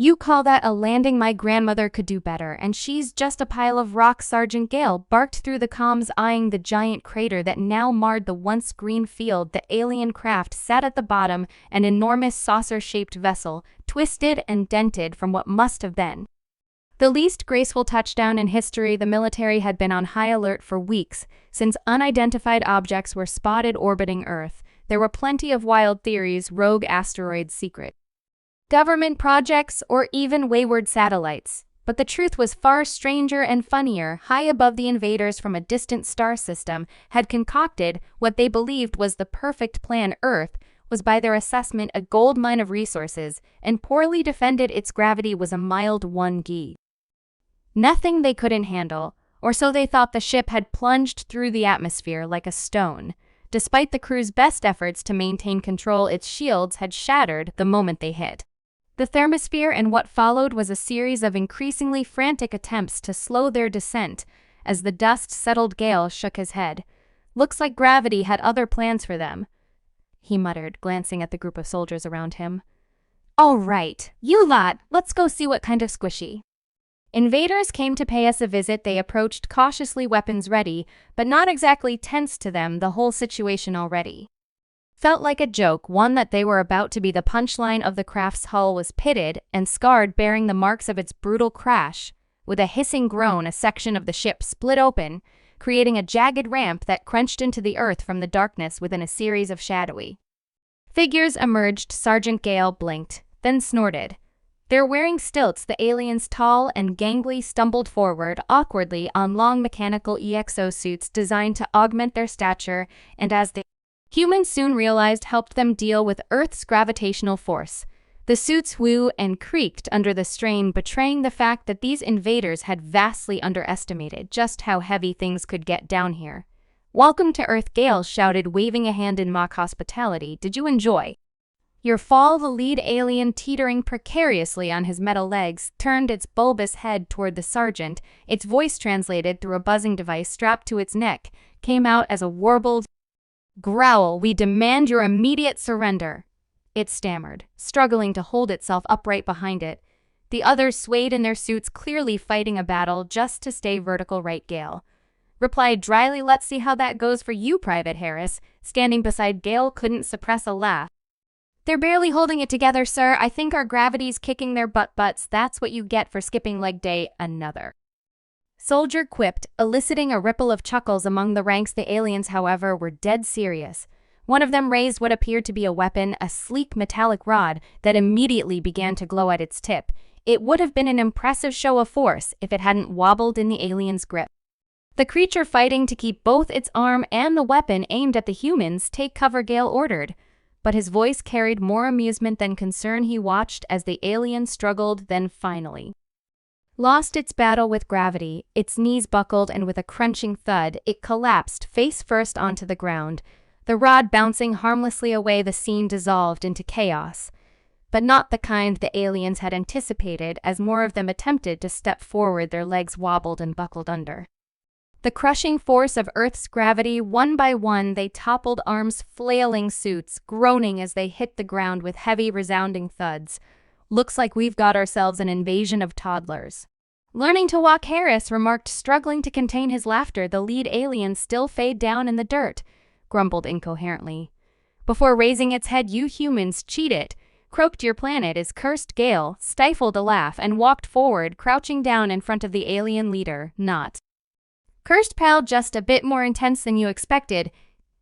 You call that a landing? My grandmother could do better, and she's just a pile of rocks, Sergeant Gale barked through the comms, eyeing the giant crater that now marred the once green field. The alien craft sat at the bottom, an enormous saucer-shaped vessel, twisted and dented from what must have been the least graceful touchdown in history. The military had been on high alert for weeks, since unidentified objects were spotted orbiting Earth. There were plenty of wild theories: rogue asteroids, secret government projects, or even wayward satellites. But the truth was far stranger and funnier. High above, the invaders from a distant star system had concocted what they believed was the perfect plan. Earth was, by their assessment, a gold mine of resources, and poorly defended. Its gravity was a mild 1 g. Nothing they couldn't handle, or so they thought. The ship had plunged through the atmosphere like a stone. Despite the crew's best efforts to maintain control, its shields had shattered the moment they hit the thermosphere, and what followed was a series of increasingly frantic attempts to slow their descent. As the dust settled, Gale shook his head. Looks like gravity had other plans for them, he muttered, glancing at the group of soldiers around him. All right, you lot, let's go see what kind of squishy invaders came to pay us a visit. They approached cautiously, weapons ready, but not exactly tense. To them, the whole situation already felt like a joke, one that they were about to be. The punchline of the craft's hull was pitted and scarred, bearing the marks of its brutal crash. With a hissing groan, a section of the ship split open, creating a jagged ramp that crunched into the earth from the darkness. Within, a series of shadowy figures emerged. Sergeant Gale blinked, then snorted. They're wearing stilts. The aliens, tall and gangly, stumbled forward awkwardly on long mechanical exosuits designed to augment their stature, and as the humans soon realized, helped them deal with Earth's gravitational force. The suits whew and creaked under the strain, betraying the fact that these invaders had vastly underestimated just how heavy things could get down here. Welcome to Earth, Gale shouted, waving a hand in mock hospitality. Did you enjoy your fall? The lead alien, teetering precariously on his metal legs, turned its bulbous head toward the sergeant. Its voice, translated through a buzzing device strapped to its neck, came out as a warbled growl. We demand your immediate surrender, it stammered, struggling to hold itself upright behind it. The others swayed in their suits, clearly fighting a battle just to stay vertical. Right, Gale replied dryly. Let's see how that goes for you, Private Harris. Standing beside Gale couldn't suppress a laugh. They're barely holding it together, sir. I think our gravity's kicking their butts. That's what you get for skipping leg day. Another soldier quipped, eliciting a ripple of chuckles among the ranks. The aliens, however, were dead serious. One of them raised what appeared to be a weapon, a sleek metallic rod that immediately began to glow at its tip. It would have been an impressive show of force if it hadn't wobbled in the alien's grip. The creature, fighting to keep both its arm and the weapon aimed at the humans. Take cover, Gale ordered. But his voice carried more amusement than concern. He watched as the alien struggled, then finally lost its battle with gravity. Its knees buckled, and with a crunching thud, it collapsed face first onto the ground. The rod bouncing harmlessly away, the scene dissolved into chaos. But not the kind the aliens had anticipated. As more of them attempted to step forward, their legs wobbled and buckled under the crushing force of Earth's gravity. One by one, they toppled, arms flailing, suits groaning as they hit the ground with heavy, resounding thuds. Looks like we've got ourselves an invasion of toddlers learning to walk, Harris remarked, struggling to contain his laughter. The lead alien, still face down in the dirt, grumbled incoherently before raising its head. You humans cheated, croaked. Your planet is cursed. Gale stifled a laugh and walked forward, crouching down in front of the alien leader. Not cursed, pal, just a bit more intense than you expected.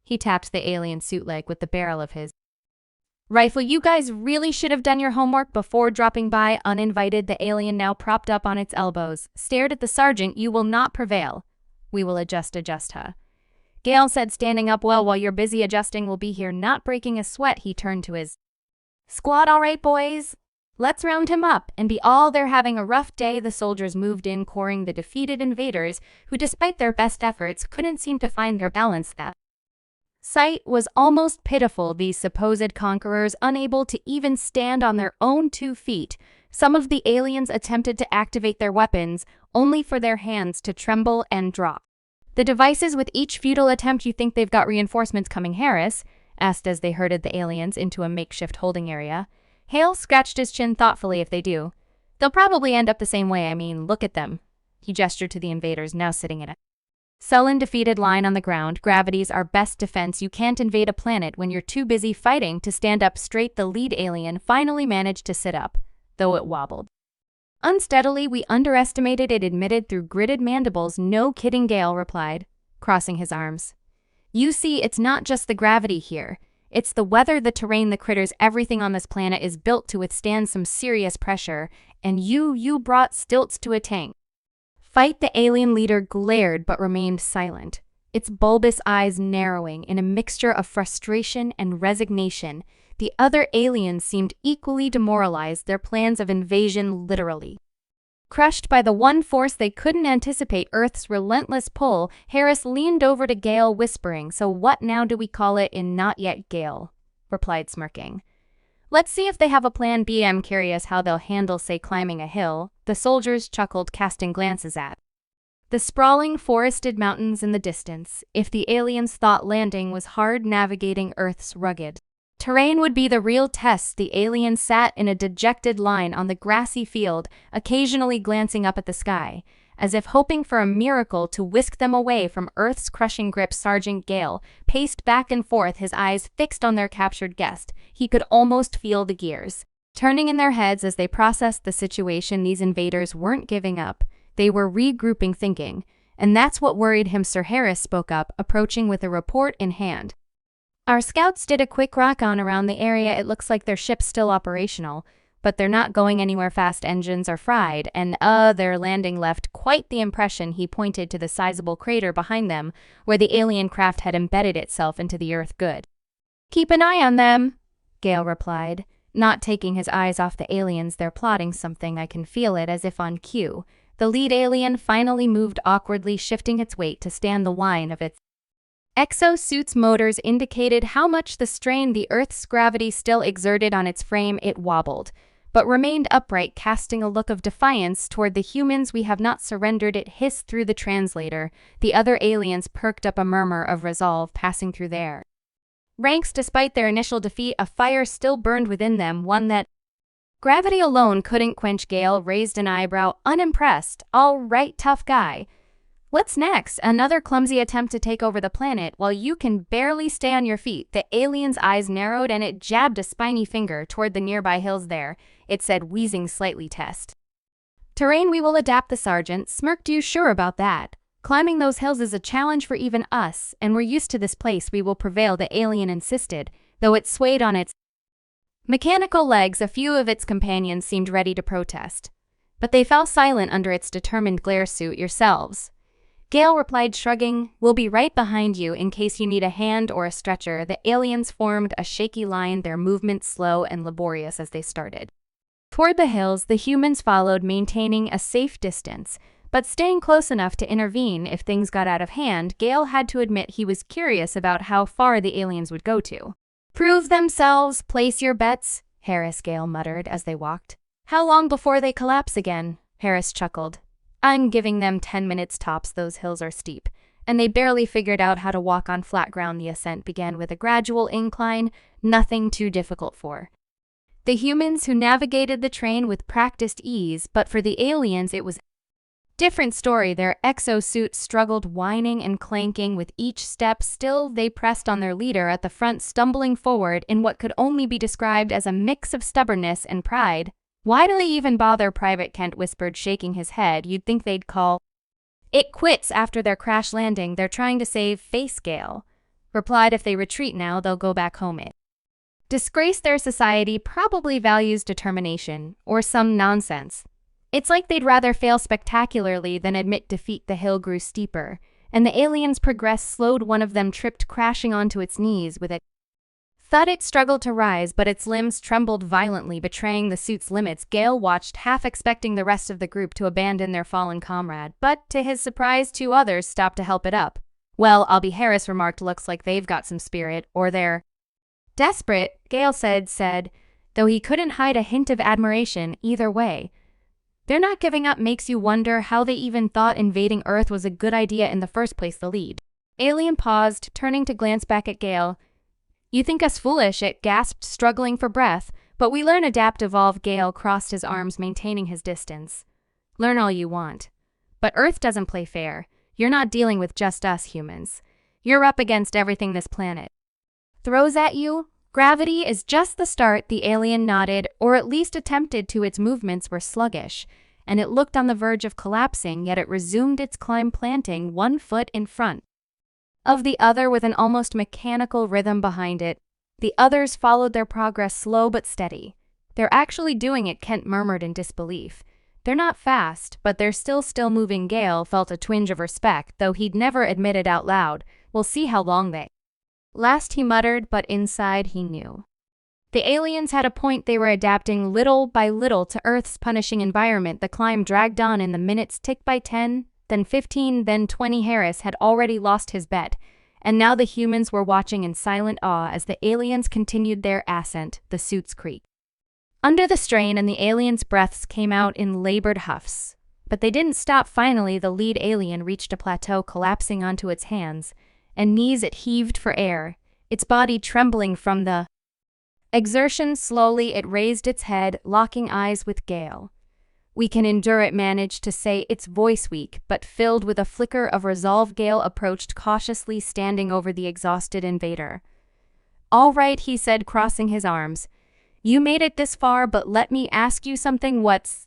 He tapped the alien suit leg with the barrel of his rifle. You guys really should have done your homework before dropping by uninvited. The alien, now propped up on its elbows, stared at the sergeant. You will not prevail. We will adjust her, Gale said, standing up. Well, while you're busy adjusting, we'll be here not breaking a sweat. He turned to his squad. All right, boys, let's round him up and be all there. Having a rough day, the soldiers moved in, coring the defeated invaders, who despite their best efforts couldn't seem to find their balance. That sight was almost pitiful. These supposed conquerors, unable to even stand on their own 2 feet. Some of the aliens attempted to activate their weapons, only for their hands to tremble and drop the devices with each futile attempt. You think they've got reinforcements coming, Harris asked as they herded the aliens into a makeshift holding area. Hale scratched his chin thoughtfully. If they do, They'll probably end up the same way. I mean, look at them. He gestured to the invaders now sitting in a sullen, defeated line on the ground. Gravity's our best defense. You can't invade a planet when you're too busy fighting to stand up straight. The lead alien finally managed to sit up, though it wobbled unsteadily. We underestimated it, admitted through gritted mandibles. No kidding, Gale replied, crossing his arms. You see, it's not just the gravity here. It's the weather, the terrain, the critters. Everything on this planet is built to withstand some serious pressure, and you brought stilts to a tank. Fight. The alien leader glared but remained silent, its bulbous eyes narrowing in a mixture of frustration and resignation. The other aliens seemed equally demoralized, their plans of invasion literally crushed by the one force they couldn't anticipate, Earth's relentless pull. Harris leaned over to Gale, whispering, "So what now do we call it?" "In not yet," Gale replied, smirking. "Let's see if they have a plan B. I'm curious how they'll handle, say, climbing a hill." The soldiers chuckled, casting glances at the sprawling forested mountains in the distance. If the aliens thought landing was hard, navigating Earth's rugged terrain would be the real test. The alien sat in a dejected line on the grassy field, occasionally glancing up at the sky, as if hoping for a miracle to whisk them away from Earth's crushing grip. Sergeant Gale paced back and forth, his eyes fixed on their captured guest. He could almost feel the gears turning in their heads as they processed the situation. These invaders weren't giving up. They were regrouping, thinking. And that's what worried him. Sir Harris spoke up, approaching with a report in hand. "Our scouts did a quick recon around the area. It looks like their ship's still operational, but they're not going anywhere fast. Engines are fried, and their landing left quite the impression." He pointed to the sizable crater behind them, where the alien craft had embedded itself into the earth. "Good. Keep an eye on them," Gale replied, not taking his eyes off the aliens. "They're plotting something. I can feel it." As if on cue, the lead alien finally moved awkwardly, shifting its weight to stand the whine of its exosuit's motors indicated how much the strain the Earth's gravity still exerted on its frame. It wobbled, but remained upright, casting a look of defiance toward the humans. "We have not surrendered," it hissed through the translator. The other aliens perked up, a murmur of resolve passing through their ranks. Despite their initial defeat, a fire still burned within them, one that gravity alone couldn't quench. Gale raised an eyebrow, unimpressed. "All right, tough guy. What's next? Another clumsy attempt to take over the planet while you can barely stay on your feet?" The alien's eyes narrowed, and it jabbed a spiny finger toward the nearby hills. "There," it said, wheezing slightly. "Test terrain. We will adapt." The sergeant smirked. "You sure about that? Climbing those hills is a challenge for even us, and we're used to this place." "We will prevail," the alien insisted, though it swayed on its mechanical legs. A few of its companions seemed ready to protest, but they fell silent under its determined glare. "Suit yourselves," Gale replied, shrugging. "We'll be right behind you in case you need a hand or a stretcher." The aliens formed a shaky line, their movements slow and laborious as they started toward the hills. The humans followed, maintaining a safe distance, but staying close enough to intervene if things got out of hand. Gale had to admit he was curious about how far the aliens would go to prove themselves. "Place your bets," Harris, Gale muttered as they walked. "How long before they collapse again?" Harris chuckled. "I'm giving them 10 minutes tops. Those hills are steep, and they barely figured out how to walk on flat ground." The ascent began with a gradual incline, nothing too difficult for the humans, who navigated the terrain with practiced ease, but for the aliens it was a different story. Their exosuits struggled, whining and clanking with each step. Still, they pressed on, their leader at the front stumbling forward in what could only be described as a mix of stubbornness and pride. "Why do they even bother?" Private Kent whispered, shaking his head. "You'd think they'd call it quits after their crash landing. They're trying to save face." Gale replied, "If they retreat now, they'll go back home. It disgrace their society, probably values determination, or some nonsense. It's like they'd rather fail spectacularly than admit defeat." The hill grew steeper, and the aliens progressed, slowed. One of them tripped, crashing onto its knees with a thud. It struggled to rise, but its limbs trembled violently, betraying the suit's limits. Gale watched, half expecting the rest of the group to abandon their fallen comrade, but to his surprise, 2 others stopped to help it up. "Well, I'll be," Harris remarked. "Looks like they've got some spirit, or they're desperate," Gale said, though he couldn't hide a hint of admiration. "Either way, they're not giving up." "Makes you wonder how they even thought invading Earth was a good idea in the first place." The lead alien paused, turning to glance back at Gale. "You think us foolish?" it gasped, struggling for breath. But we learn adapt evolve. Gale crossed his arms, maintaining his distance. Learn all you want. But Earth doesn't play fair. You're not dealing with just us humans. You're up against everything this planet throws at you. Gravity is just the start. The alien nodded, or at least attempted to. Its movements were sluggish, and it looked on the verge of collapsing, yet it resumed its climb, planting one foot in front of the other with an almost mechanical rhythm behind it. The others followed their progress, slow but steady. They're actually doing it, Kent murmured in disbelief. They're not fast, but they're still moving. Gale felt a twinge of respect, though he'd never admit it out loud. We'll see how long they last, he muttered, but inside he knew the aliens had a point. They were adapting little by little to Earth's punishing environment. The climb dragged on, and the minutes ticked by 10, then 15, then 20. Harris had already lost his bet, and now the humans were watching in silent awe as the aliens continued their ascent. The suits creaked under the strain, and the aliens' breaths came out in labored huffs. But they didn't stop. Finally, the lead alien reached a plateau, collapsing onto its hands and knees. It heaved for air, its body trembling from the exertion. Slowly, it raised its head, locking eyes with Gale. "We can endure it," managed to say, its voice weak but filled with a flicker of resolve. Gale approached cautiously, standing over the exhausted invader. "All right," he said, crossing his arms. "You made it this far, but let me ask you something. What's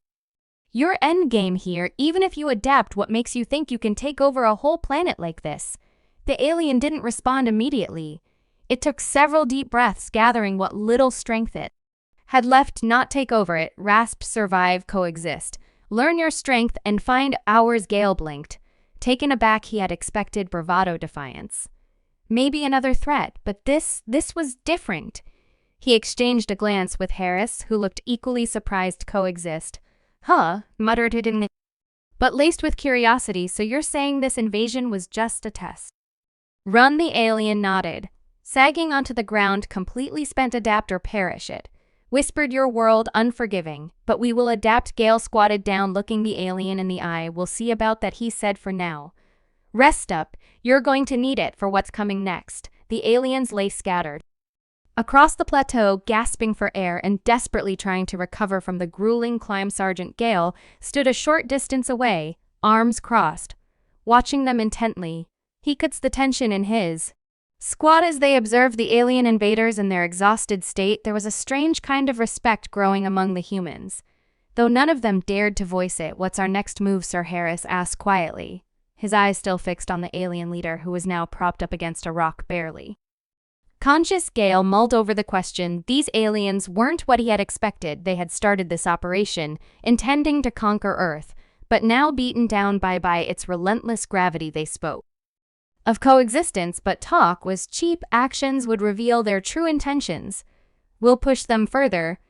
your end game here? Even if you adapt, what makes you think you can take over a whole planet like this?" The alien didn't respond immediately. It took several deep breaths, gathering what little strength it had left. "Not take over it, rasped. Survive, coexist. Learn your strength and find ours." Gale blinked. Taken aback, he had expected bravado, defiance, maybe another threat, but this was different. He exchanged a glance with Harris, who looked equally surprised. "Coexist? Huh," muttered it but laced with curiosity. "So you're saying this invasion was just a test run?" The alien nodded. "Sagging onto the ground, completely spent. Adapt or perish," it whispered. "Your world unforgiving, but we will adapt." Gale squatted down, looking the alien in the eye. "We'll see about that," he said. "For now, rest up. You're going to need it for what's coming next." The aliens lay scattered across the plateau, gasping for air and desperately trying to recover from the grueling climb. Sergeant Gale stood a short distance away, arms crossed, watching them intently. He could the tension in his squad as they observed the alien invaders in their exhausted state. There was a strange kind of respect growing among the humans, though none of them dared to voice it. "What's our next move, Sir?" Harris asked quietly, his eyes still fixed on the alien leader, who was now propped up against a rock, barely conscious. Gale mulled over the question. These aliens weren't what he had expected. They had started this operation intending to conquer Earth, but now beaten down by its relentless gravity. They spoke of coexistence, but talk was cheap. Actions would reveal their true intentions. "We'll push them further,"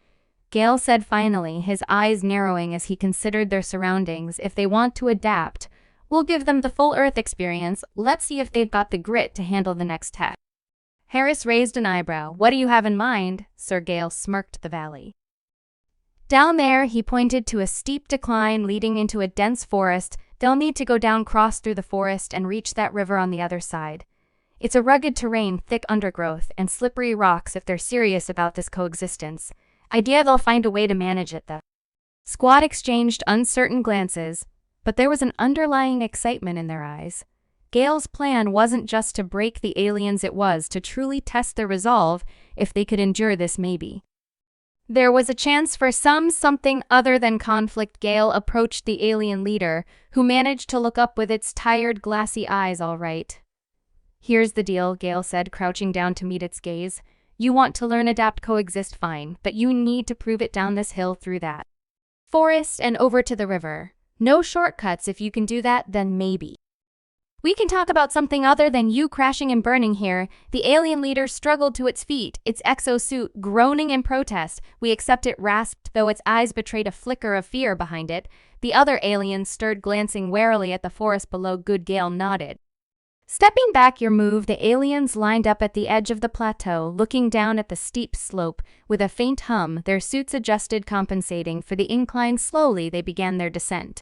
Gale said finally, his eyes narrowing as he considered their surroundings. "If they want to adapt, we'll give them the full Earth experience. Let's see if they've got the grit to handle the next test." Harris raised an eyebrow. "What do you have in mind?" Sir Gale smirked. "The valley down there," he pointed to a steep decline leading into a dense forest. "They'll need to go down, cross through the forest, and reach that river on the other side. It's a rugged terrain, thick undergrowth, and slippery rocks. If they're serious about this coexistence idea, they'll find a way to manage it." The squad exchanged uncertain glances, but there was an underlying excitement in their eyes. Gale's plan wasn't just to break the aliens, it was to truly test their resolve. If they could endure this, maybe there was a chance for something other than conflict. Gale approached the alien leader, who managed to look up with its tired, glassy eyes. "All right. Here's the deal," Gale said, crouching down to meet its gaze. "You want to learn, adapt, coexist, fine, but you need to prove it down this hill, through that forest, and over to the river. No shortcuts. If you can do that, then maybe we can talk about something other than you crashing and burning here." The alien leader struggled to its feet, its exosuit groaning in protest. "We accept it," rasped, though its eyes betrayed a flicker of fear behind it. The other aliens stirred, glancing warily at the forest below. "Good." Gale nodded. Stepping back, "Your move." The aliens lined up at the edge of the plateau, looking down at the steep slope. With a faint hum, their suits adjusted, compensating for the incline. Slowly, they began their descent.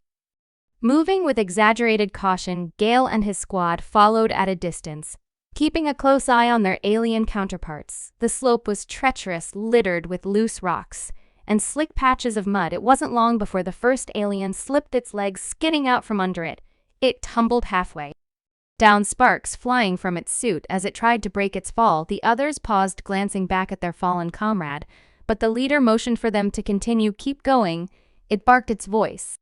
Moving with exaggerated caution, Gale and his squad followed at a distance, keeping a close eye on their alien counterparts. The slope was treacherous, littered with loose rocks and slick patches of mud. It wasn't long before the first alien slipped, its legs skidding out from under it. It tumbled halfway down, sparks flying from its suit as it tried to break its fall. The others paused, glancing back at their fallen comrade, but the leader motioned for them to continue. Keep going. It barked, its voice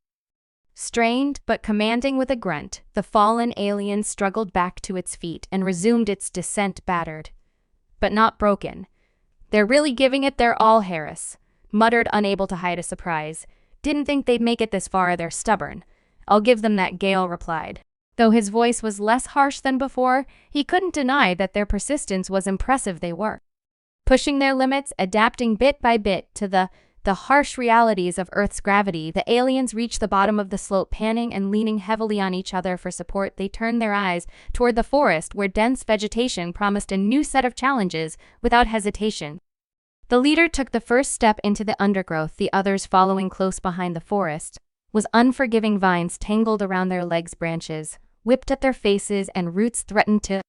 strained but commanding. With a grunt, the fallen alien struggled back to its feet and resumed its descent, battered but not broken. "They're really giving it their all," Harris muttered, unable to hide a surprise. "Didn't think they'd make it this far. They're stubborn." "I'll give them that," Gale replied. Though his voice was less harsh than before, he couldn't deny that their persistence was impressive. They were pushing their limits, adapting bit by bit to the harsh realities of Earth's gravity. The aliens reached the bottom of the slope, panting and leaning heavily on each other for support. They turned their eyes toward the forest, where dense vegetation promised a new set of challenges. Without hesitation, the leader took the first step into the undergrowth, the others following close behind. The forest was unforgiving. Vines tangled around their legs, branches whipped at their faces, and roots threatened to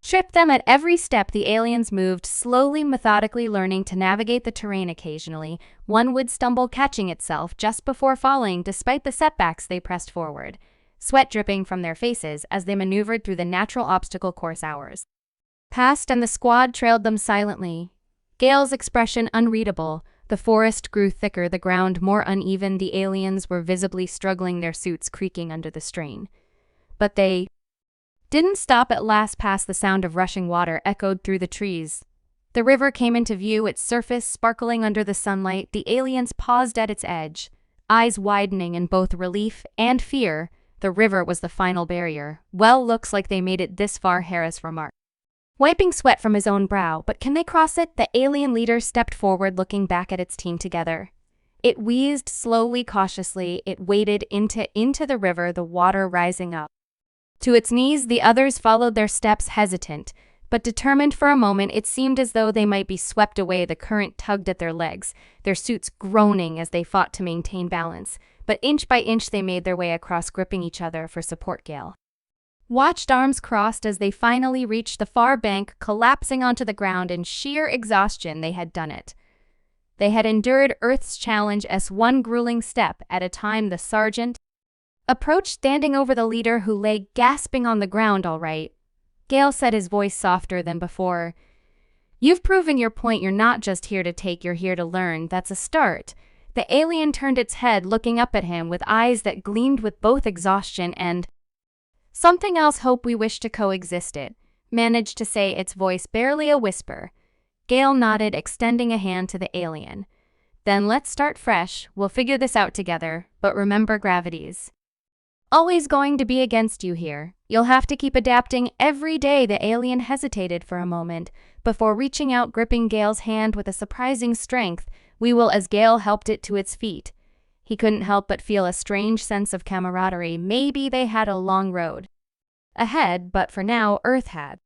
trip them at every step. The aliens moved slowly, methodically, learning to navigate the terrain. Occasionally, one would stumble, catching itself just before falling. Despite the setbacks, they pressed forward, sweat dripping from their faces as they maneuvered through the natural obstacle course. Hours passed, and the squad trailed them silently, Gale's expression unreadable. The forest grew thicker, the ground more uneven. The aliens were visibly struggling, their suits creaking under the strain. But they didn't stop. At last, past, the sound of rushing water echoed through the trees. The river came into view, its surface sparkling under the sunlight. The aliens paused at its edge, eyes widening in both relief and fear. The river was the final barrier. "Well, looks like they made it this far," Harris remarked, wiping sweat from his own brow. "But can they cross it?" The alien leader stepped forward, looking back at its team together. It wheezed slowly, cautiously. It waded into the river, the water rising up to its knees. The others followed their steps, hesitant but determined. For a moment, it seemed as though they might be swept away. The current tugged at their legs, their suits groaning as they fought to maintain balance. But inch by inch, they made their way across, gripping each other for support. Gale watched, arms crossed, as they finally reached the far bank, collapsing onto the ground in sheer exhaustion. They had done it. They had endured Earth's challenge one grueling step at a time. The sergeant approached, standing over the leader, who lay gasping on the ground. "All right," Gale said, his voice softer than before. "You've proven your point. You're not just here to take, you're here to learn. That's a start." The alien turned its head, looking up at him with eyes that gleamed with both exhaustion and something else. "Hope we wish to coexist," it managed to say, its voice barely a whisper. Gale nodded, extending a hand to the alien. "Then let's start fresh. We'll figure this out together. But remember, gravity's always going to be against you here. You'll have to keep adapting every day." The alien hesitated for a moment before reaching out, gripping Gale's hand with a surprising strength. "We will," as Gale helped it to its feet. He couldn't help but feel a strange sense of camaraderie. Maybe they had a long road ahead, but for now, Earth had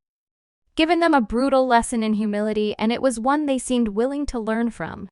given them a brutal lesson in humility, and it was one they seemed willing to learn from.